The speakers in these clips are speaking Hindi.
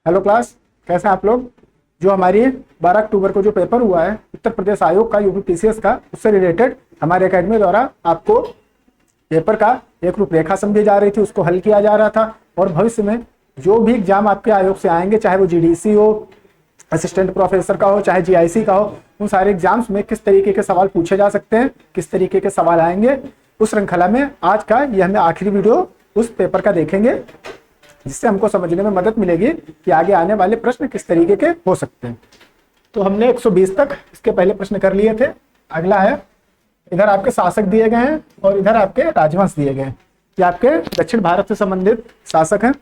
हेलो क्लास, कैसे हैं आप लोग। जो हमारी 12 अक्टूबर को जो पेपर हुआ है उत्तर प्रदेश आयोग का यूपीपीसीएस का, उससे रिलेटेड हमारे एकेडमी द्वारा आपको पेपर का एक रूपरेखा समझी जा रही थी, उसको हल किया जा रहा था। और भविष्य में जो भी एग्जाम आपके आयोग से आएंगे, चाहे वो जीडीसी हो, असिस्टेंट प्रोफेसर का हो, चाहे जीआईसी का हो, उन सारे एग्जाम्स में किस तरीके के सवाल पूछे जा सकते हैं, किस तरीके के सवाल आएंगे, उस श्रृंखला में आज का यह हमें आखिरी वीडियो उस पेपर का देखेंगे, जिससे हमको समझने में मदद मिलेगी कि आगे आने वाले प्रश्न किस तरीके के हो सकते हैं। तो हमने 120 तक इसके पहले प्रश्न कर लिए थे। अगला है, इधर आपके शासक दिए गए हैं और इधर आपके राजवंश दिए गए हैं। ये आपके दक्षिण भारत से संबंधित शासक हैं।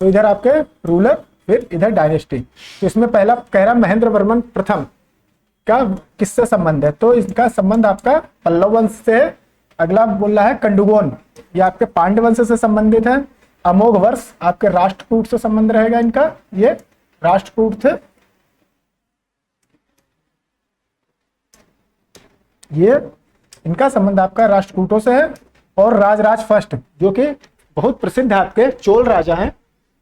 तो इधर आपके रूलर, फिर इधर डायनेस्टी। तो इसमें पहला कह रहा महेंद्र वर्मन प्रथम का किससे संबंध है, तो इसका संबंध आपका पल्लव वंश से है। अगला बोल रहा है कंडुगोन, ये आपके पांड्य वंश से संबंधित है। अमोघ वर्ष आपके राष्ट्रकूट से संबंध रहेगा इनका, ये राष्ट्रकूट थे। ये इनका संबंध आपका राष्ट्रकूटों से है। और राजराज फर्स्ट, जो कि बहुत प्रसिद्ध है, आपके चोल राजा हैं,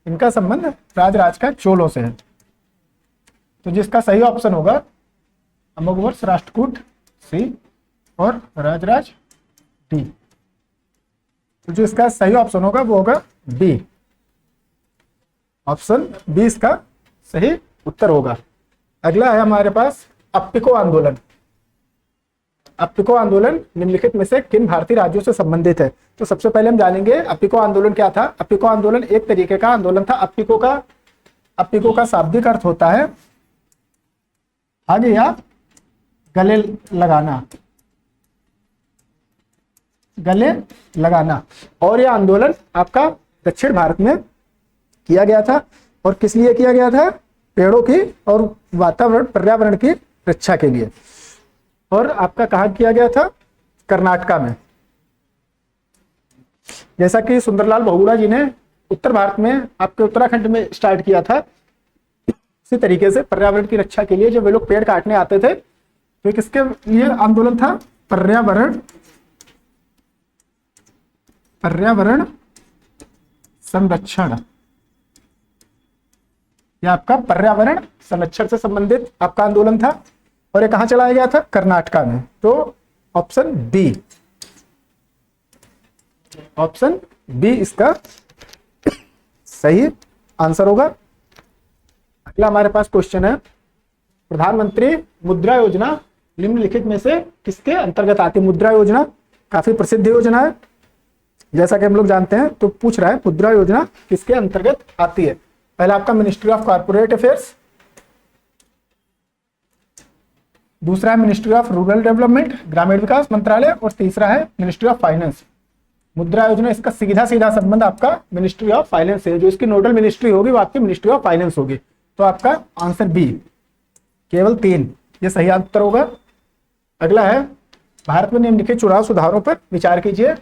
इनका संबंध राजराज का चोलों से है। तो जिसका सही ऑप्शन होगा अमोघ वर्ष, राष्ट्रकूट सी और राजराज डी। तो जो इसका सही ऑप्शन होगा वो होगा बी, ऑप्शन बी इसका सही उत्तर होगा। अगला है हमारे पास अप्पिको आंदोलन। अप्पिको आंदोलन निम्नलिखित में से किन भारतीय राज्यों से संबंधित है। तो सबसे पहले हम जानेंगे अप्पिको आंदोलन क्या था। अप्पिको आंदोलन एक तरीके का आंदोलन था। अप्पिको का शाब्दिक अर्थ होता है आगे या गले लगाना, गले लगाना। और यह आंदोलन आपका दक्षिण भारत में किया गया था। और किस लिए किया गया था? पेड़ों की और वातावरण पर्यावरण की रक्षा के लिए। और आपका कहाँ किया गया था? कर्नाटका में। जैसा कि सुंदरलाल बहुगुणा जी ने उत्तर भारत में आपके उत्तराखंड में स्टार्ट किया था, इसी तरीके से पर्यावरण की रक्षा के लिए जब वे लोग पेड़ काटने आते थे, तो किसके लिए आंदोलन था? पर्यावरण संरक्षण। यह आपका पर्यावरण संरक्षण से संबंधित आपका आंदोलन था। और ये कहां चलाया गया था? कर्नाटका में। तो ऑप्शन बी, ऑप्शन बी इसका सही आंसर होगा। अगला हमारे पास क्वेश्चन है, प्रधानमंत्री मुद्रा योजना निम्नलिखित में से किसके अंतर्गत आती है? मुद्रा योजना काफी प्रसिद्ध योजना है, जैसा कि हम लोग जानते हैं। तो पूछ रहा है मुद्रा योजना किसके अंतर्गत आती है। पहला आपका मिनिस्ट्री ऑफ कॉर्पोरेट अफेयर्स, दूसरा है मिनिस्ट्री ऑफ रूरल डेवलपमेंट, ग्रामीण विकास मंत्रालय, और तीसरा है मिनिस्ट्री ऑफ फाइनेंस। मुद्रा योजना इसका सीधा संबंध आपका मिनिस्ट्री ऑफ फाइनेंस है। जो इसकी नोडल मिनिस्ट्री होगी वो आपकी मिनिस्ट्री ऑफ फाइनेंस होगी। तो आपका आंसर बी, केवल 3, ये सही उत्तर होगा। अगला है, भारत में निम्नलिखित चुनाव सुधारों पर विचार कीजिए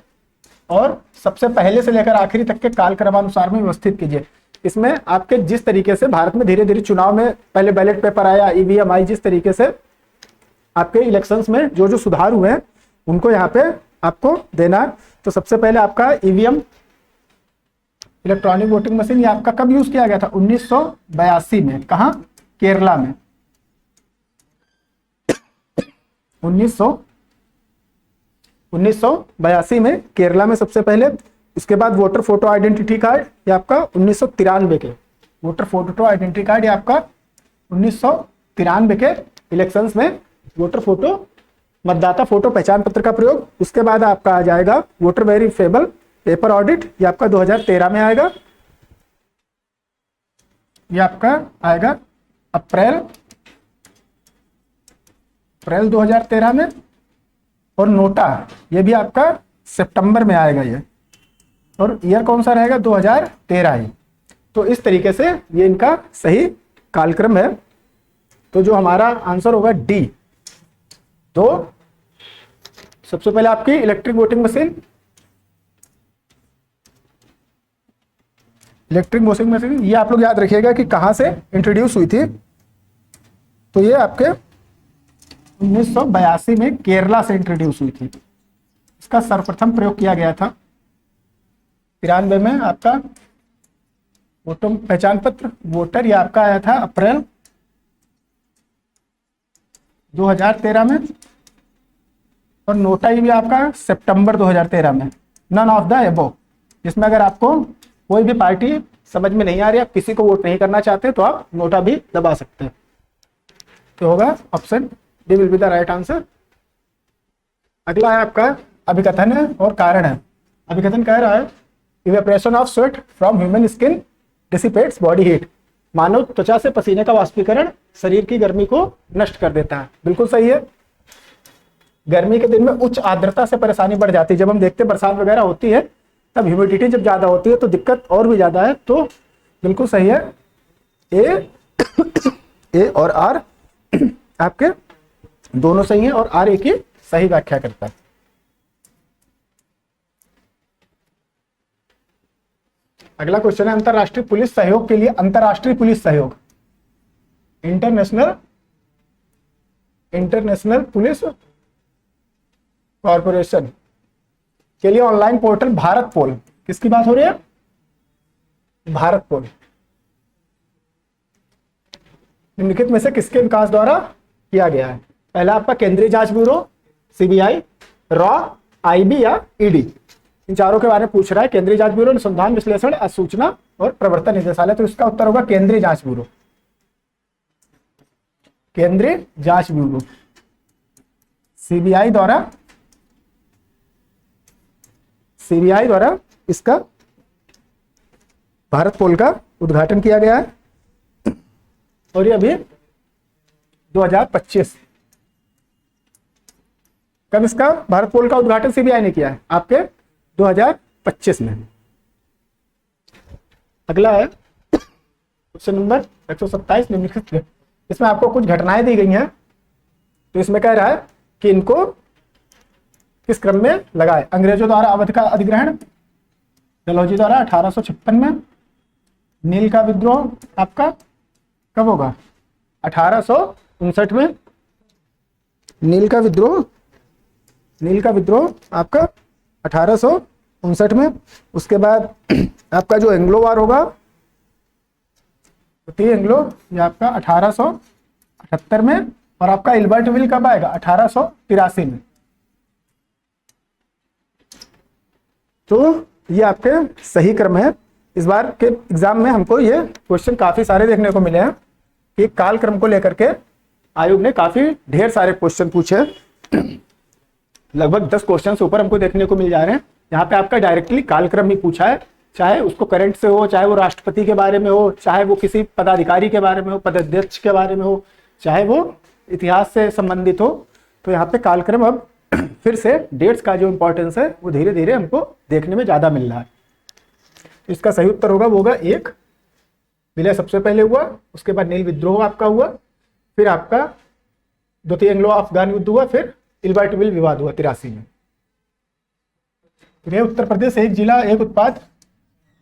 और सबसे पहले से लेकर आखिरी तक के कालक्रमानुसार में व्यवस्थित कीजिए। इसमें आपके जिस तरीके से भारत में धीरे धीरे चुनाव में पहले बैलेट पेपर आया, ईवीएम आई, जिस तरीके से आपके इलेक्शंस में जो जो सुधार हुए हैं उनको यहाँ पे आपको देना है। तो सबसे पहले आपका ईवीएम, इलेक्ट्रॉनिक वोटिंग मशीन, ये आपका कब यूज किया गया था? 1982 में। कहा? केरला में। 1982 में केरला में सबसे पहले। इसके बाद वोटर फोटो आइडेंटिटी कार्ड, ये आपका 1993 के वोटर फोटो आइडेंटिटी कार्ड, ये आपका 1993 के इलेक्शंस में वोटर फोटो, मतदाता फोटो पहचान पत्र का प्रयोग। उसके बाद आपका आ जाएगा वोटर वेरिफिकेबल पेपर ऑडिट, ये आपका 2013 में आएगा। ये आपका आएगा अप्रैल 2013 में। और नोटा, ये भी आपका सितंबर में आएगा ये। और ईयर कौन सा रहेगा? 2013 ही। तो इस तरीके से ये इनका सही कालक्रम है। तो जो हमारा आंसर होगा डी। तो सबसे पहले आपकी इलेक्ट्रिक वोटिंग मशीन, ये आप लोग याद रखिएगा कि कहां से इंट्रोड्यूस हुई थी। तो ये आपके 1982 में केरला से इंट्रोड्यूस हुई थी। इसका सर्वप्रथम प्रयोग किया गया था 93 में आपका फोटो पहचान पत्र वोटर, ये आपका आया था अप्रैल 2013 में, और नोटाई भी आपका सितंबर 2013 में। नन ऑफ द एबो, इसमें अगर आपको कोई भी पार्टी समझ में नहीं आ रही, आप किसी को वोट नहीं करना चाहते, तो आप नोटा भी दबा सकते हैं। तो होगा option D will be the right answer. अगला है आपका अभिकथन है और कारण है। अभिकथन कह रहा है evaporation of sweat from human skin dissipates body heat, मानव त्वचा से पसीने का वाष्पीकरण शरीर की गर्मी को नष्ट कर देता है। बिल्कुल सही है। गर्मी के दिन में उच्च आर्द्रता से परेशानी बढ़ जाती है। जब हम देखते हैं बरसात वगैरह होती है, तब ह्यूमिडिटी जब ज्यादा होती है तो दिक्कत और भी ज्यादा है। तो बिल्कुल सही है, ए और आर आपके दोनों सही है, और आर ए की सही व्याख्या करता है। अगला क्वेश्चन है अंतरराष्ट्रीय पुलिस सहयोग के लिए, अंतरराष्ट्रीय पुलिस सहयोग, इंटरनेशनल पुलिस कॉर्पोरेशन के लिए ऑनलाइन पोर्टल भारत पोल, किसकी बात हो रही है? भारत पोल निम्नलिखित में से किसके विकास द्वारा किया गया है? पहला आपका केंद्रीय जांच ब्यूरो, सीबीआई, रॉ, आईबी या ईडी। इन चारों के बारे में पूछ रहा है। केंद्रीय जांच ब्यूरो, अनुसंधान विश्लेषण सूचना और प्रवर्तन निदेशालय, तो इसका उत्तर होगा केंद्रीय जांच ब्यूरो। केंद्रीय जांच ब्यूरो सीबीआई द्वारा इसका भारत पोल का उद्घाटन किया गया है, और ये अभी 2025, कब इसका भारत पोल का उद्घाटन सीबीआई ने किया है? आपके 2025 में। अगला है क्वेश्चन नंबर 127 निम्नलिखित, इसमें आपको कुछ घटनाएं दी गई हैं, तो इसमें कह रहा है कि इनको किस क्रम में लगाए? अंग्रेजों द्वारा अवध का अधिग्रहण, डलहौजी द्वारा 1856 में, नील का विद्रोह आपका कब होगा? 1859 में। नील का विद्रोह आपका 1859 में। उसके बाद आपका जो एंग्लो वार होगा, एंग्लो, ये आपका 1878 में, और आपका इल्बर्टविल कब आएगा? 1883 में। तो ये आपके सही क्रम है। इस बार के एग्जाम में हमको ये क्वेश्चन काफी सारे देखने को मिले हैं कि काल क्रम को लेकर के आयोग ने काफी ढेर सारे क्वेश्चन पूछे, लगभग 10 क्वेश्चन ऊपर हमको देखने को मिल जा रहे हैं। यहाँ पे आपका डायरेक्टली कालक्रम ही पूछा है, चाहे उसको करंट से हो, चाहे वो राष्ट्रपति के बारे में हो, चाहे वो किसी पदाधिकारी के बारे में हो, पदाध्यक्ष के बारे में हो, चाहे वो इतिहास से संबंधित हो। तो यहाँ पे कालक्रम अब फिर से डेट्स का जो इंपॉर्टेंस है वो धीरे धीरे हमको देखने में ज्यादा मिल रहा है। इसका सही उत्तर होगा वो होगा 1, विलय सबसे पहले हुआ, उसके बाद नील विद्रोह आपका हुआ, फिर आपका द्वितीय एंग्लो अफगान युद्ध हुआ, फिर इल्बर्टविल विवाद हुआ 83 में। तो उत्तर प्रदेश एक जिला एक उत्पाद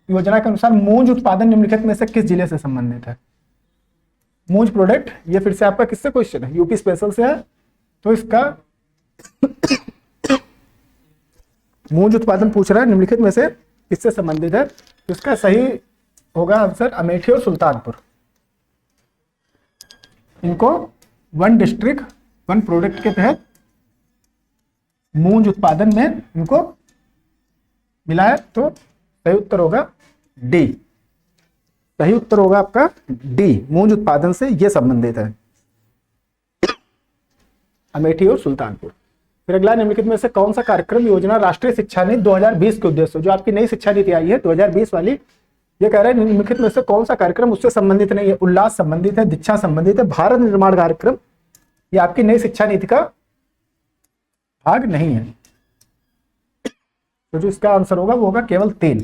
योजना के अनुसार मूंज उत्पादन निम्नलिखित में से किस जिले से संबंधित है? मूंज प्रोडक्ट, ये फिर से आपका किससे क्वेश्चन है? यूपी स्पेशल से है। तो इसका मूंज उत्पादन पूछ रहा है निम्नलिखित में से किससे संबंधित है? तो इसका सही होगा आंसर अमेठी और सुल्तानपुर। इनको वन डिस्ट्रिक्ट वन प्रोडक्ट के तहत मूंज उत्पादन में इनको मिला है। तो सही उत्तर होगा डी। सही उत्तर होगा आपका डी, मूंज उत्पादन से ये संबंधित है, अमेठी और सुल्तानपुर। फिर अगला निम्नलिखित में से कौन सा कार्यक्रम योजना राष्ट्रीय शिक्षा नीति 2020 के उद्देश्य, जो आपकी नई शिक्षा नीति आई है 2020 वाली, ये कह रहा है निम्नलिखित में से कौन सा कार्यक्रम उससे संबंधित नहीं है? उल्लास संबंधित है, दीक्षा संबंधित है, भारत निर्माण कार्यक्रम, ये आपकी नई शिक्षा नीति का भाग नहीं है। तो जो इसका आंसर होगा वो होगा केवल 3,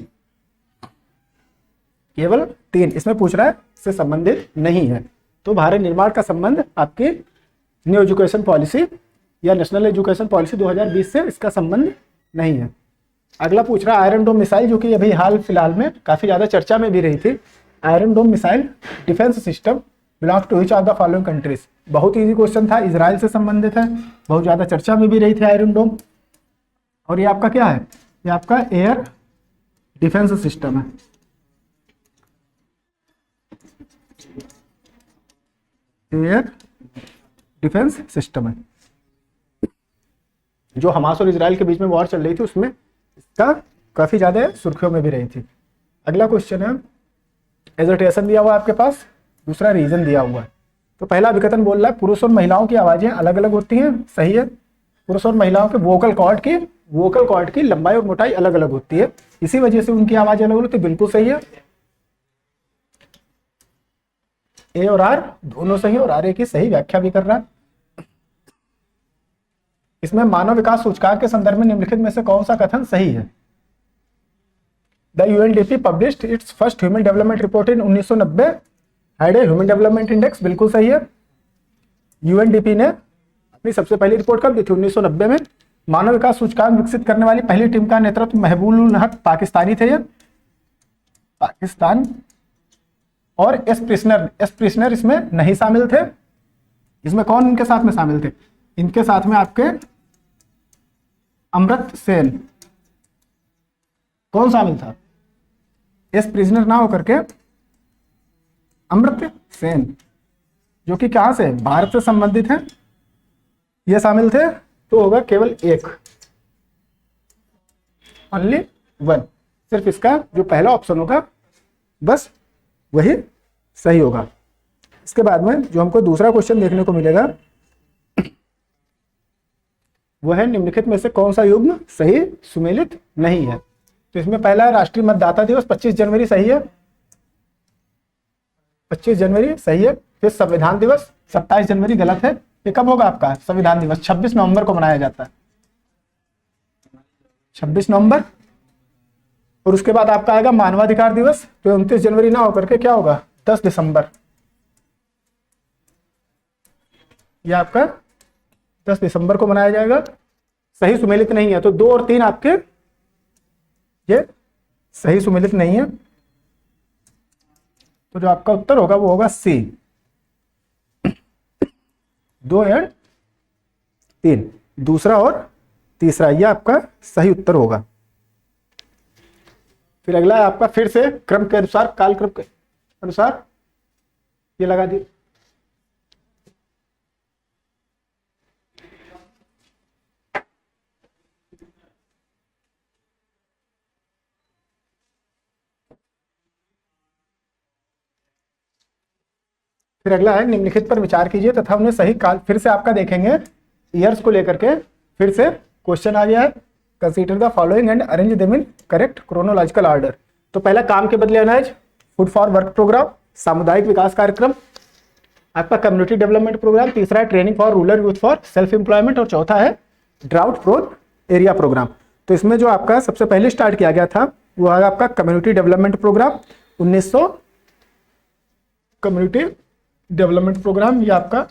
केवल 3 इसमें पूछ रहा है, इससे संबंधित नहीं है। तो भारत निर्माण का संबंध आपकी न्यू एजुकेशन पॉलिसी या नेशनल एजुकेशन पॉलिसी 2020 से इसका संबंध नहीं है। अगला पूछ रहा है आयरन डोम मिसाइल, जो कि अभी हाल फिलहाल में काफी ज्यादा चर्चा में भी रही थी। Iron dome missile defence system belongs to which of the following countries? बहुत इजी क्वेश्चन था, इजराइल से संबंधित है, बहुत ज्यादा चर्चा में भी रही थी आयरन डोम। और ये आपका क्या है? ये आपका एयर डिफेंस सिस्टम है। एयर डिफेंस सिस्टम है। जो हमास और इजराइल के बीच में वॉर चल रही थी उसमें इसका काफी ज्यादा सुर्खियों में भी रही थी। अगला क्वेश्चन है, एजोटेशन दिया हुआ है आपके पास, दूसरा रीजन दिया हुआ है। तो पहला विकथन बोल रहा है पुरुष और महिलाओं की आवाजें अलग अलग होती हैं, सही है। पुरुष और महिलाओं के वोकल कॉर्ड की लंबाई और मोटाई अलग अलग होती है, इसी वजह से उनकी आवाज अलग होती है, बिल्कुल सही है। ए और आर दोनों सही है और आर ए की सही व्याख्या भी कर रहा है। इसमें मानव विकास सूचकांक के संदर्भ में निम्नलिखित में से कौन सा कथन सही है? The UNDP published it's first human development report in 1990 had a human development index, बिल्कुल सही है। यूएनडीपी ने अपनी सबसे पहली रिपोर्ट कब दी थी? 1990 में। मानव विकास सूचकांक विकसित करने वाली पहली टीम का नेतृत्व महबूबुल हक पाकिस्तानी थे, ये पाकिस्तान। और एस प्रिजनर इसमें नहीं शामिल थे। इसमें कौन इनके साथ में शामिल थे? इनके साथ में आपके अमृत सेन। कौन शामिल था? एस प्रिजनर ना होकर के अमृत सेन, जो कि कहां से? भारत से संबंधित हैं, ये शामिल थे। तो होगा केवल एक, ओनली वन। सिर्फ इसका जो पहला ऑप्शन होगा बस वही सही होगा। इसके बाद में जो हमको दूसरा क्वेश्चन देखने को मिलेगा वह है निम्नलिखित में से कौन सा युग्म सही सुमेलित नहीं है? तो इसमें पहला है राष्ट्रीय मतदाता दिवस 25 जनवरी, सही है। 25 जनवरी सही है। फिर संविधान दिवस 27 जनवरी गलत है। ये कब होगा आपका संविधान दिवस? 26 नवंबर को मनाया जाता है, 26 नवंबर। और उसके बाद आपका आएगा मानवाधिकार दिवस, तो 29 जनवरी ना होकर के क्या होगा? 10 दिसंबर। ये आपका 10 दिसंबर को मनाया जाएगा। सही सुमेलित नहीं है, तो 2 और 3 आपके ये सही सुमेलित नहीं है। तो जो आपका उत्तर होगा वो होगा सी, 2 और 3, दूसरा और तीसरा, ये आपका सही उत्तर होगा। फिर अगला है आपका फिर से क्रम के अनुसार, कालक्रम के अनुसार ये लगा दी। फिर अगला है निम्नलिखित पर विचार कीजिए तथा उन्हें सही काल। फिर से आपका देखेंगे ईयर्स को लेकर के फिर से क्वेश्चन आ गया है। Consider the following and arrange them in correct chronological order. तो पहला काम के बदले अनाज, फूड फॉर वर्क प्रोग्राम, सामुदायिक विकास कार्यक्रम, आपका कम्युनिटी डेवलपमेंट प्रोग्राम, तीसरा है training for rural youth for self employment और चौथा है ड्राउट प्रोन एरिया प्रोग्राम। तो इसमें जो आपका सबसे पहले स्टार्ट किया गया था वो है आपका community development programme 1900 community development programme, ये आपका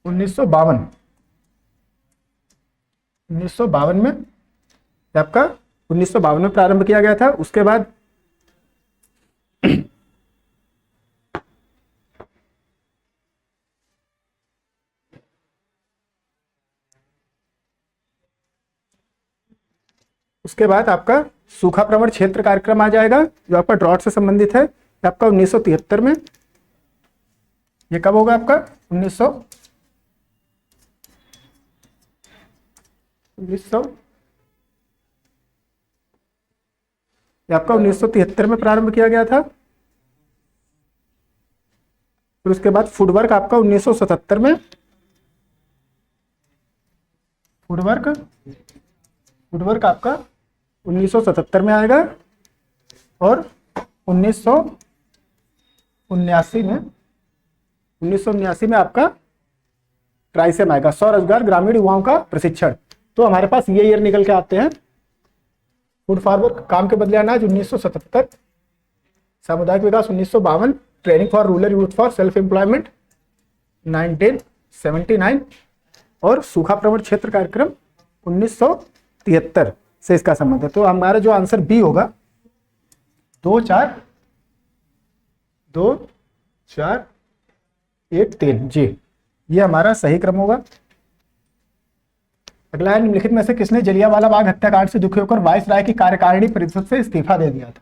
1952 में आपका 1952 में प्रारंभ किया गया था। उसके बाद आपका सूखा प्रवण क्षेत्र कार्यक्रम आ जाएगा जो आपका ड्रॉट से संबंधित है, आपका 1973 में। ये कब होगा आपका? 1900 ये आपका 1973 में प्रारंभ किया गया था। फिर उसके बाद फूडवर्क आपका 1977 में, फूडवर्क आपका 1977 में आएगा। और 1979 में आपका ट्राइसेम आएगा, स्वरोजगार ग्रामीण युवाओं का प्रशिक्षण। तो हमारे पास ये ईयर निकल के आते हैं। फूड फॉरवर्क काम के बदले अनाज 1977, सामुदायिक विकास 1952, training for rural youth for self employment 1979 और सूखा प्रवण क्षेत्र कार्यक्रम 1973 से इसका संबंध है। तो हमारा जो आंसर बी होगा 2 4 1 3 जी, ये हमारा सही क्रम होगा। अगला है निम्नलिखित में से किसने जलियांवाला बाग हत्याकांड से दुखी होकर वाइस राय की कार्यकारिणी परिषद से इस्तीफा दे दिया था?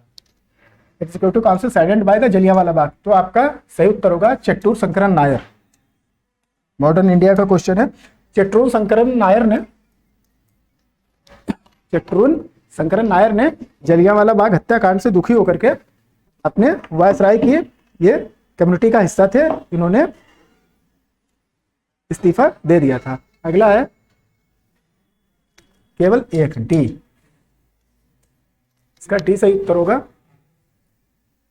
एग्जीक्यूटिव काउंसिल साइडेंड बाय द जलियांवाला बाग। तो आपका सही उत्तर होगा चेट्टूर शंकरन नायर। मॉडर्न इंडिया का क्वेश्चन है। चेट्टूर शंकरन नायर ने जलियांवाला बाग हत्याकांड से दुखी होकर के अपने वायसराय की ये कम्युनिटी का हिस्सा थे, इन्होंने इस्तीफा दे दिया था। अगला है केवल एक डी, इसका डी सही उत्तर होगा।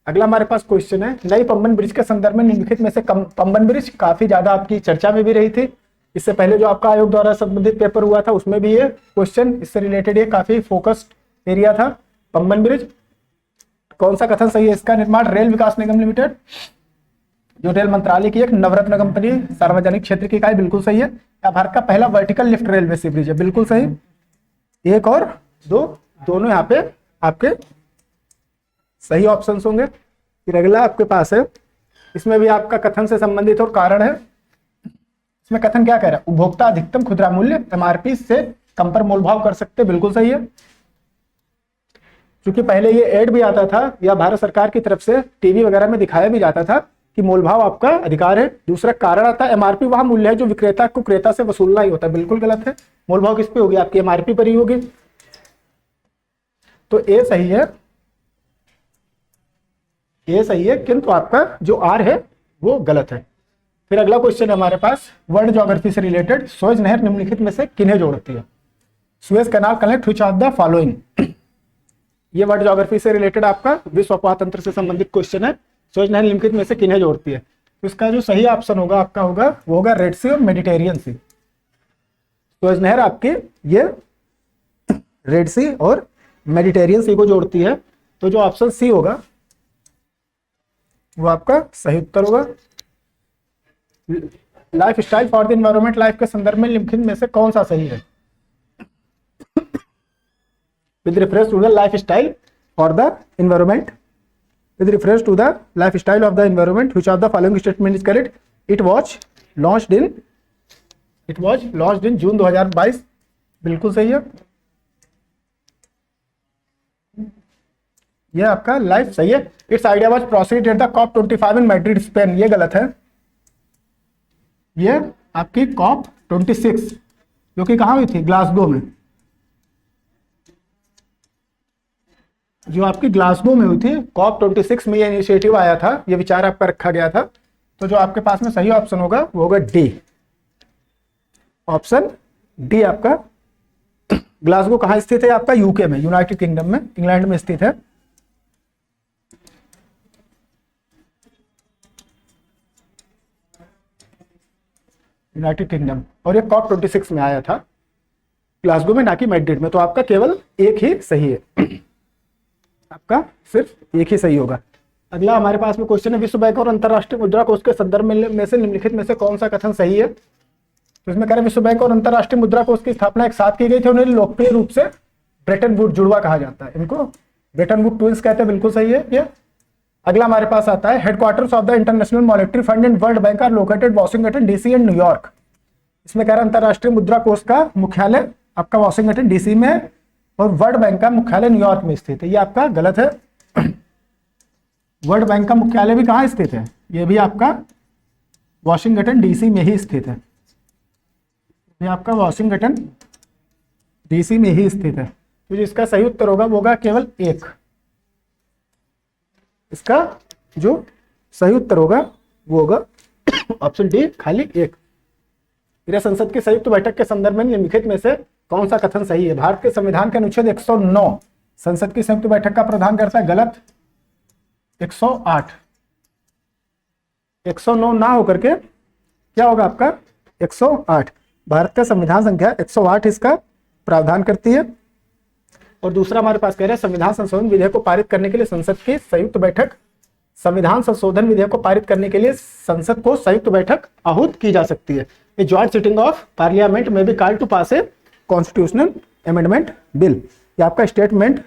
अगला हमारे पास क्वेश्चन है नई पंबन ब्रिज के संदर्भ में निम्नलिखित में से पंबन ब्रिज काफी ज्यादा आपकी चर्चा में भी रही थी। इससे पहले जो आपका आयोग द्वारा संबंधित पेपर हुआ था उसमें भी ये क्वेश्चन इससे रिलेटेड ये काफी फोकस्ड एरिया था। पंबन ब्रिज कौन सा कथन सही है? इसका निर्माण रेल विकास निगम लिमिटेड, जो रेल मंत्रालय की एक नवरत्न कंपनी, सार्वजनिक क्षेत्र की इकाई, बिल्कुल सही है। या भारत का पहला वर्टिकल लिफ्ट रेलवे सी ब्रिज है, बिल्कुल सही। एक और दो, दोनों यहाँ पे आपके सही ऑप्शंस होंगे। फिर अगला आपके पास है, इसमें भी आपका कथन से संबंधित और कारण है। इसमें कथन क्या कह रहा है? उपभोक्ता अधिकतम खुदरा मूल्य एमआरपी से कम पर मोलभाव कर सकते, बिल्कुल सही है। क्योंकि पहले ये एड भी आता था या भारत सरकार की तरफ से टीवी वगैरह में दिखाया भी जाता था कि मोलभाव आपका अधिकार है। दूसरा कारण आता है एमआरपी वह मूल्य है जो विक्रेता को क्रेता से वसूलना ही होता है, बिल्कुल गलत है। मोलभाव किस पे होगी? आपकी एमआरपी पर ही होगी। तो ए सही है, ये सही है, किंतु आपका जो आर है वो गलत है। फिर अगला क्वेश्चन है हमारे पास वर्ल्ड ज्योग्राफी से रिलेटेड, सुएज नहर निम्नलिखित में से किन्हें जोड़ती है? Suez canal connect which of the following. ये वर्ल्ड ज्योग्राफी से रिलेटेड आपका विश्व अफवाह तंत्र से संबंधित क्वेश्चन है। सुएज नहर निम्नलिखित में से किन्हें जोड़ती है? तो इसका जो सही ऑप्शन होगा आपका होगा वो होगा रेड सी और मेडिटेरियन सी। सुएज नहर आपकी ये रेड सी और मेडिटेरियन सी को जोड़ती है। तो जो ऑप्शन सी होगा वो आपका सही उत्तर होगा। Life style for the environment, life के संदर्भ में निम्नलिखित में से कौन सा सही है? With reference to the life style for the environment, with reference to the lifestyle of the environment, which of the following statement is correct? It was launched in जून 2022, बिल्कुल सही है। ये आपका लाइफ सही है। It's idea was proceed at the COP 25 in Madrid Spain, ये गलत है। ये आपकी COP 26 जो कि कहां हुई थी? ग्लासगो में, जो आपकी ग्लासगो में हुई थी। COP 26 में ये इनिशिएटिव आया था, ये विचार आपका रखा गया था। तो जो आपके पास में सही ऑप्शन होगा वो होगा डी, ऑप्शन डी आपका। ग्लासगो कहां स्थित है? आपका यूके में, यूनाइटेड किंगडम में, इंग्लैंड में स्थित है। यूनाइटेड किंगडम, और ये COP 26 में आया था, ग्लासगो में, ना कि मैड्रिड में। तो आपका केवल एक ही सही है, आपका सिर्फ एक ही सही होगा। अगला हमारे पास में क्वेश्चन है विश्व बैंक और अंतरराष्ट्रीय मुद्रा कोष के संदर्भ में से निम्नलिखित में से कौन सा कथन सही है? तो इसमें कह रहे हैं विश्व बैंक और अंतरराष्ट्रीय मुद्रा कोष की स्थापना एक साथ की गई थी। उन्हें लोकप्रिय रूप से ब्रेटन वुड जुड़वा कहा जाता है, इनको ब्रेटन वुड ट्विंस कहते हैं, बिल्कुल सही है ये। अगला हमारे पास आता है headquarters of the international monetary fund and world bank are located Washington DC and New York. इसमें कह रहा है अंतरराष्ट्रीय मुद्रा कोष का मुख्यालय आपका वाशिंगटन डीसी में है और वर्ल्ड बैंक का मुख्यालय न्यूयॉर्क में स्थित है, ये आपका गलत है। वर्ल्ड बैंक का मुख्यालय भी कहाँ स्थित है? ये भी आपका वाशिंगटन डीसी में ही स्थित है, ये आपका वाशिंगटन डीसी में ही स्थित है। तो जिसका सही उत्तर होगा वो होगा केवल एक। इसका जो सही उत्तर होगा वो होगा ऑप्शन डी, खाली एक। संसद की संयुक्त बैठक के संदर्भ में निम्नलिखित में से कौन सा कथन सही है? भारत के संविधान के अनुच्छेद 109 संसद की संयुक्त बैठक का प्रावधान करता है, गलत। 108, 109 ना होकर के क्या होगा आपका? 108। भारत का संविधान संख्या 108 इसका प्रावधान करती है। और दूसरा हमारे पास कह रहे हैं संविधान संशोधन विधेयक को पारित करने के लिए संसद की संयुक्त बैठक, संविधान संशोधन विधेयक को पारित करने के लिए संसद को संयुक्त बैठक आहूत की जा सकती है। A joint sitting of parliament may be called to pass a constitutional amendment bill. ये आपका स्टेटमेंट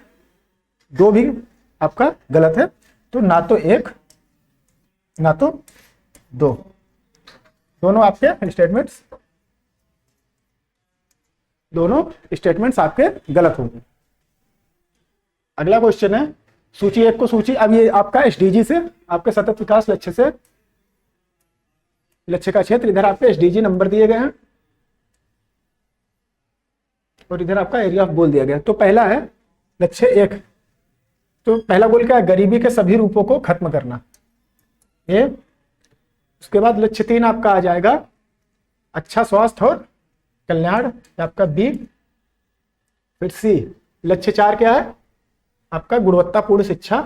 दो भी आपका गलत है। तो ना तो एक ना तो दो, दोनों आपके स्टेटमेंट्स आपके गलत होंगे। अगला क्वेश्चन है सूची 1 को सूची, अब ये आपका एसडीजी से, आपके सतत विकास लक्ष्य से, लक्ष्य का क्षेत्र, इधर आपके एसडीजी नंबर दिए गए हैं और इधर आपका एरिया ऑफ गोल दिया गया। तो पहला है लक्ष्य 1, तो पहला गोल क्या है, गरीबी के सभी रूपों को खत्म करना, ये। उसके बाद लक्ष्य 3 आपका आ जाएगा अच्छा स्वास्थ्य और कल्याण, आपका बी। फिर सी, लक्ष्य 4 क्या है आपका गुणवत्तापूर्ण शिक्षा,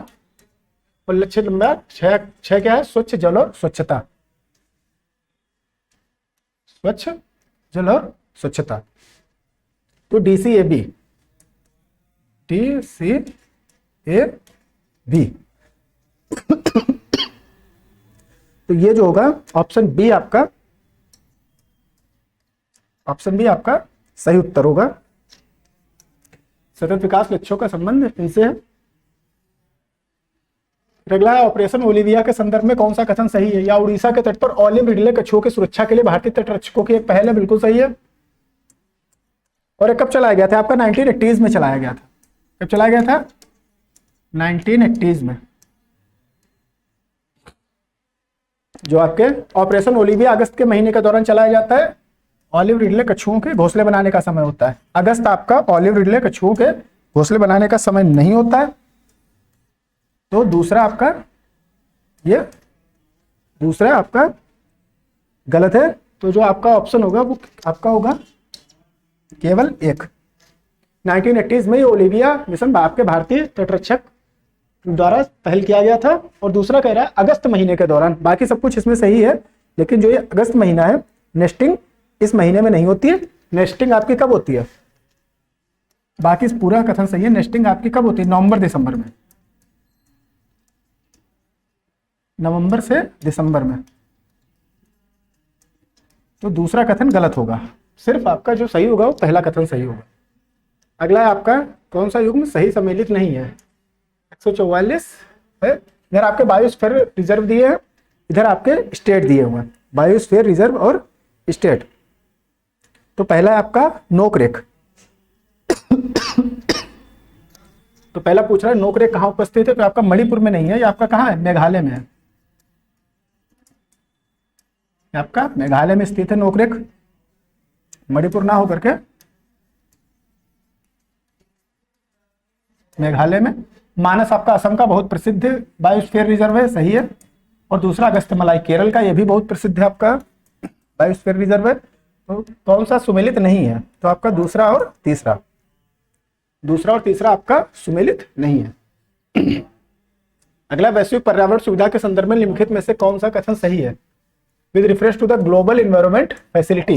और लक्ष्य नंबर 6 क्या है स्वच्छ जल और स्वच्छता, स्वच्छ जल और स्वच्छता। तो DCAB, DCAB। तो ये जो होगा ऑप्शन बी आपका, ऑप्शन बी आपका सही उत्तर होगा। सतत विकास लक्ष्यों का संबंध इनसे है। अगला है ऑपरेशन ओलिविया के संदर्भ में कौन सा कथन सही है, या उड़ीसा के तट पर ऑलिव रिडले कछुओं की सुरक्षा के लिए भारतीय तटरक्षकों की एक पहल है, बिल्कुल सही है। और कब चलाया गया था आपका, 1980s में चलाया गया था। कब चलाया गया था, 1980s में। जो आपके ऑपरेशन ओलिविया अगस्त के महीने के दौरान चलाया जाता है, ऑलिव रिडले कछुओं के घोंसले बनाने का समय होता है। अगस्त आपका ऑलिव रिडले कछुओं के घोंसले बनाने का समय नहीं होता है। तो दूसरा आपका, ये दूसरा आपका गलत है। तो जो आपका ऑप्शन होगा वो आपका होगा केवल 1। 1980s में ये ओलिविया मिशन आपके भारतीय तटरक्षक द्वारा पहल किया गया था। और दूसरा कह रहा है अगस्त महीने के दौरान, बाकी सब कुछ इसमें सही है, लेकिन जो ये अगस्त महीना है, नेस्टिंग इस महीने में नहीं होती है। नेस्टिंग आपकी कब होती है, बाकी पूरा कथन सही है, नेस्टिंग आपकी कब होती है, नवंबर दिसंबर में, नवंबर से दिसंबर में। तो दूसरा कथन गलत होगा, सिर्फ आपका जो सही होगा वो पहला कथन सही होगा। अगला है आपका कौन सा युग्म सही सम्मिलित नहीं है, 144 है। इधर आपके बायोस्फीयर रिजर्व दिए हैं, इधर आपके स्टेट दिए हुए हैं, बायोस्फीयर रिजर्व और स्टेट। तो पहला है आपका नोकरेक। तो पहला पूछ रहा है नोकरेक कहां उपस्थित है, तो आपका मणिपुर में नहीं है, ये आपका कहां है, मेघालय में है। आपका मेघालय में स्थित है नोकरेक, मणिपुर ना होकर के मेघालय में। मानस आपका असम का बहुत प्रसिद्ध बायोस्फीयर रिजर्व है, सही है। और दूसरा अगस्त्यमलाई केरल का, यह भी बहुत प्रसिद्ध है आपका बायोस्फीयर रिजर्व है। तो कौन सा सुमेलित नहीं है, तो आपका दूसरा और तीसरा, दूसरा और तीसरा आपका सुमेलित नहीं है। अगला, वैश्विक पर्यावरण सुविधा के संदर्भ में निम्नलिखित में से कौन सा कथन सही है, with reference to the global environment facility.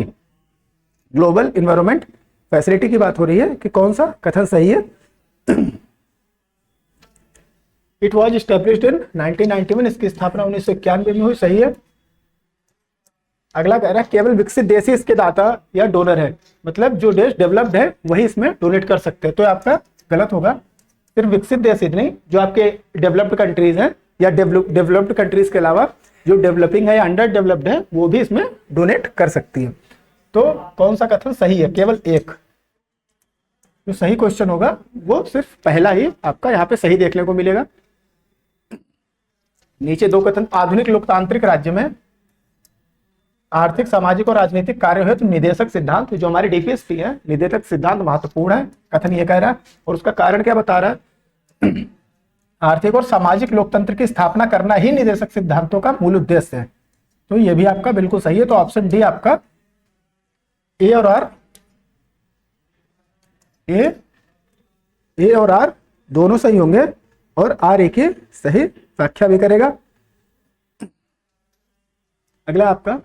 Global environment facility की बात हो रही है कि कौन सा कथन सही है। इट वॉज स्टेब्लिश्ड इन 1991, इसकी स्थापना 1991 में हुई, सही है। अगला कह रहा है केवल विकसित देश ही इसके दाता या डोनर है, मतलब जो देश डेवलप्ड है वही इसमें डोनेट कर सकते हैं, तो आपका गलत होगा। सिर्फ विकसित देश ही नहीं, जो आपके डेवलप्ड कंट्रीज हैं या डेवलप्ड कंट्रीज के अलावा जो डेवलपिंग है या अंडर डेवलप्ड है वो भी इसमें डोनेट कर सकती है। तो कौन सा कथन सही है, केवल 1। जो सही क्वेश्चन होगा वो सिर्फ पहला ही आपका यहाँ पे सही देखने को मिलेगा। नीचे 2 कथन, आधुनिक लोकतांत्रिक राज्य में आर्थिक, सामाजिक और राजनीतिक कार्य हेतु निदेशक सिद्धांत, जो हमारी डीपीएसपी है, निदेशक सिद्धांत महत्वपूर्ण है, कथन ये कह रहा है। और उसका कारण क्या बता रहा है, आर्थिक और सामाजिक लोकतंत्र की स्थापना करना ही निदेशक सिद्धांतों का मूल उद्देश्य है। तो ये भी आपका बिल्कुल सही है। तो ऑप्शन डी आपका ए और आर, ए और आर दोनों सही होंगे, और आर ए की सही व्याख्या भी करेगा। अगला आपका,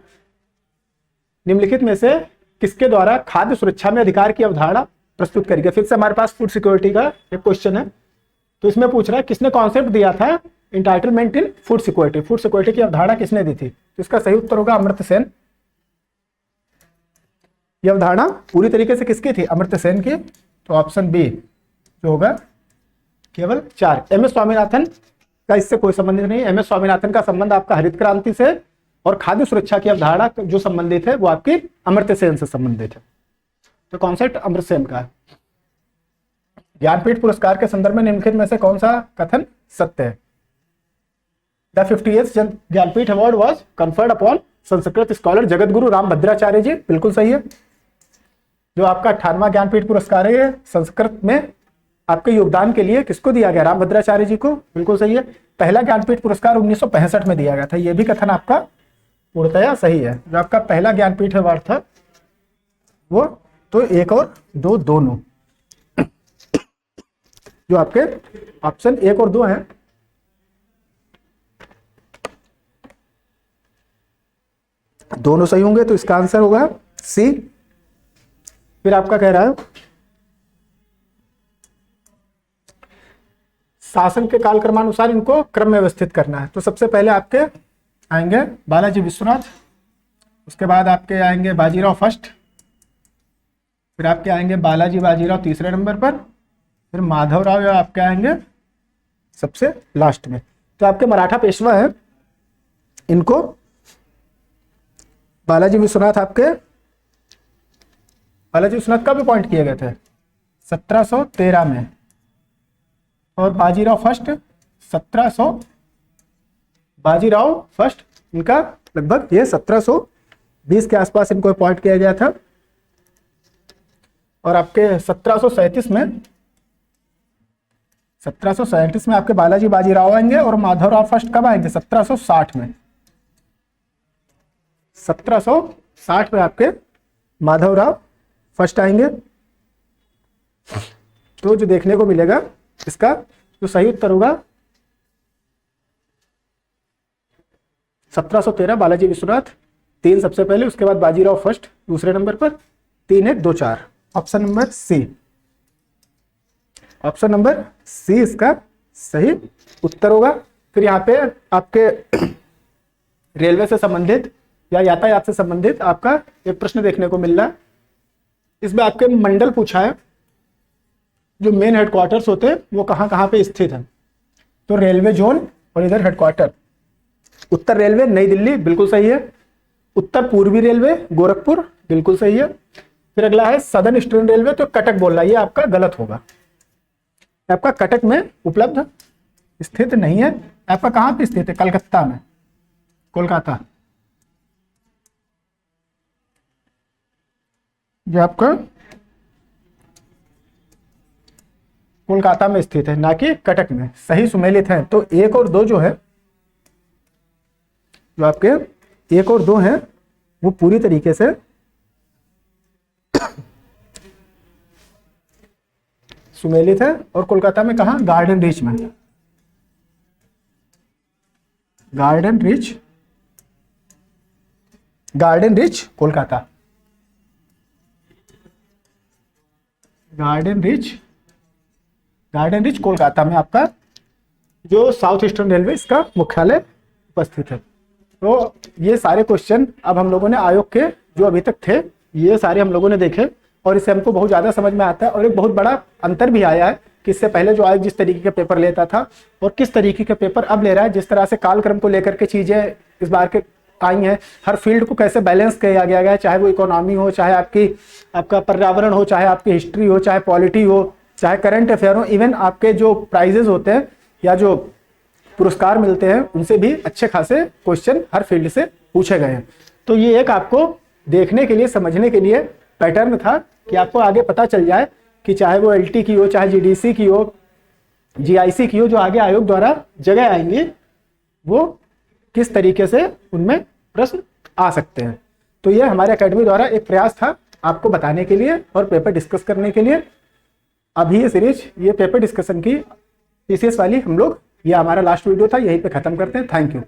निम्नलिखित में से किसके द्वारा खाद्य सुरक्षा में अधिकार की अवधारणा प्रस्तुत करी गई। फिर से हमारे पास फूड सिक्योरिटी का एक क्वेश्चन है, तो इसमें पूछ रहा है किसने कॉन्सेप्ट दिया था इंटाइटलमेंट इन फूड सिक्योरिटी, फूड सिक्योरिटी की अवधारणा किसने दी थी। तो इसका सही उत्तर होगा अमर्त्य सेन। यह अवधारणा पूरी तरीके से किसकी थी, अमर्त्य सेन की। तो ऑप्शन बी जो होगा केवल 4। एम एस स्वामीनाथन का इससे कोई संबंध नहीं है। एम एस स्वामीनाथन का संबंध आपका हरित क्रांति से, और खाद्य सुरक्षा की अवधारणा जो संबंधित है वो आपकी अमर्त्य सेन से संबंधित है। तो कॉन्सेप्ट अमर्त्य सेन का है। ज्ञानपीठ पुरस्कार के संदर्भ में निम्नलिखित में से कौन सा कथन सत्य है? The 50th Jnanpith award was conferred upon Sanskrit scholar Jagat Guru Rambhadracharya जी, बिल्कुल सही है। जो आपका 58वां ज्ञानपीठ पुरस्कार है संस्कृत में आपके योगदान के लिए किसको दिया गया? रामभद्राचार्य जी को, बिल्कुल सही है। पहला ज्ञानपीठ पुरस्कार 1965 में दिया गया था, यह भी कथन आपका पूर्णतया सही है। जो आपका पहला ज्ञानपीठ अवार्ड था वो तो 1 और 2 दोनों, जो आपके ऑप्शन 1 और 2 हैं, दोनों सही होंगे, तो इसका आंसर होगा सी। फिर आपका कह रहा है शासन के कालक्रमानुसार इनको क्रम में व्यवस्थित करना है। तो सबसे पहले आपके आएंगे बालाजी विश्वनाथ, उसके बाद आपके आएंगे बाजीराव फर्स्ट, फिर आपके आएंगे बालाजी बाजीराव तीसरे नंबर पर, फिर माधवराव आपके आएंगे सबसे लास्ट में। तो आपके मराठा पेशवा है, इनको बालाजी विश्वनाथ आपके बालाजी विश्वनाथ कब अपॉइंट किए गए थे? 1713 में, और बाजीराव फर्स्ट 1700, बाजीराव फर्स्ट इनका लगभग ये 1720 के आसपास इनको अपॉइंट किया गया था। और आपके 1737 में आपके बालाजी बाजीराव आएंगे, और माधवराव फर्स्ट कब आएंगे? 1760 में। 1760 में आपके माधवराव फर्स्ट आएंगे। तो जो देखने को मिलेगा इसका जो सही उत्तर होगा 1713 बालाजी विश्वनाथ 3 सबसे पहले, उसके बाद बाजीराव फर्स्ट दूसरे नंबर पर, 3 1 2 4, option number C. Option number C इसका सही उत्तर होगा। फिर यहाँ पे आपके रेलवे से संबंधित या यातायात से संबंधित आपका एक प्रश्न देखने को मिल रहा है। इसमें आपके मंडल पूछा है, जो मेन हेडक्वार्टर्स होते हैं वो कहाँ कहाँ पे स्थित है। तो रेलवे जोन और इधर हेडक्वार्टर, उत्तर रेलवे नई दिल्ली, बिल्कुल सही है। उत्तर पूर्वी रेलवे गोरखपुर, बिल्कुल सही है। फिर अगला है सदर्न ईस्टर्न रेलवे, तो कटक बोल रहा है, ये आपका गलत होगा। आपका कटक में उपलब्ध स्थित नहीं है। आपका कहाँ पे स्थित है? कलकत्ता में, कोलकाता, जो आपका कोलकाता में स्थित है, ना कि कटक में। सही सुमेलित है। तो 1 और 2 जो है, जो आपके 1 और 2 हैं वो पूरी तरीके से सुमेलित है। और कोलकाता में कहा? गार्डन रीच में, garden reach, garden reach Kolkata, garden rich Kolkata में आपका जो साउथ ईस्टर्न रेलवे इसका मुख्यालय उपस्थित है। तो ये सारे क्वेश्चन अब हम लोगों ने आयोग के जो अभी तक थे ये सारे हम लोगों ने देखे, और इससे हमको बहुत ज़्यादा समझ में आता है। और एक बहुत बड़ा अंतर भी आया है कि इससे पहले जो आयोग जिस तरीके के पेपर लेता था और किस तरीके के पेपर अब ले रहा है, जिस तरह से कालक्रम को लेकर के चीज़ें इस बार के आई हैं, हर फील्ड को कैसे बैलेंस किया गया है, चाहे वो इकोनॉमी हो, चाहे आपका पर्यावरण हो, चाहे आपकी हिस्ट्री हो, चाहे पॉलिटी हो, चाहे करंट अफेयर हो, इवन आपके जो प्राइजेस होते हैं या जो पुरस्कार मिलते हैं उनसे भी अच्छे खासे क्वेश्चन हर फील्ड से पूछे गए हैं। तो ये एक आपको देखने के लिए, समझने के लिए पैटर्न था कि आपको आगे पता चल जाए कि चाहे वो LT की हो, चाहे GDC की हो, GIC की हो, जो आगे आयोग द्वारा जगह आएंगी वो किस तरीके से उनमें प्रश्न आ सकते हैं। तो ये हमारे एकेडमी द्वारा एक प्रयास था आपको बताने के लिए और पेपर डिस्कस करने के लिए। अभी ये सीरीज, ये पेपर डिस्कशन की PCS वाली हम लोग, ये हमारा लास्ट वीडियो था, यहीं पे खत्म करते हैं। Thank you.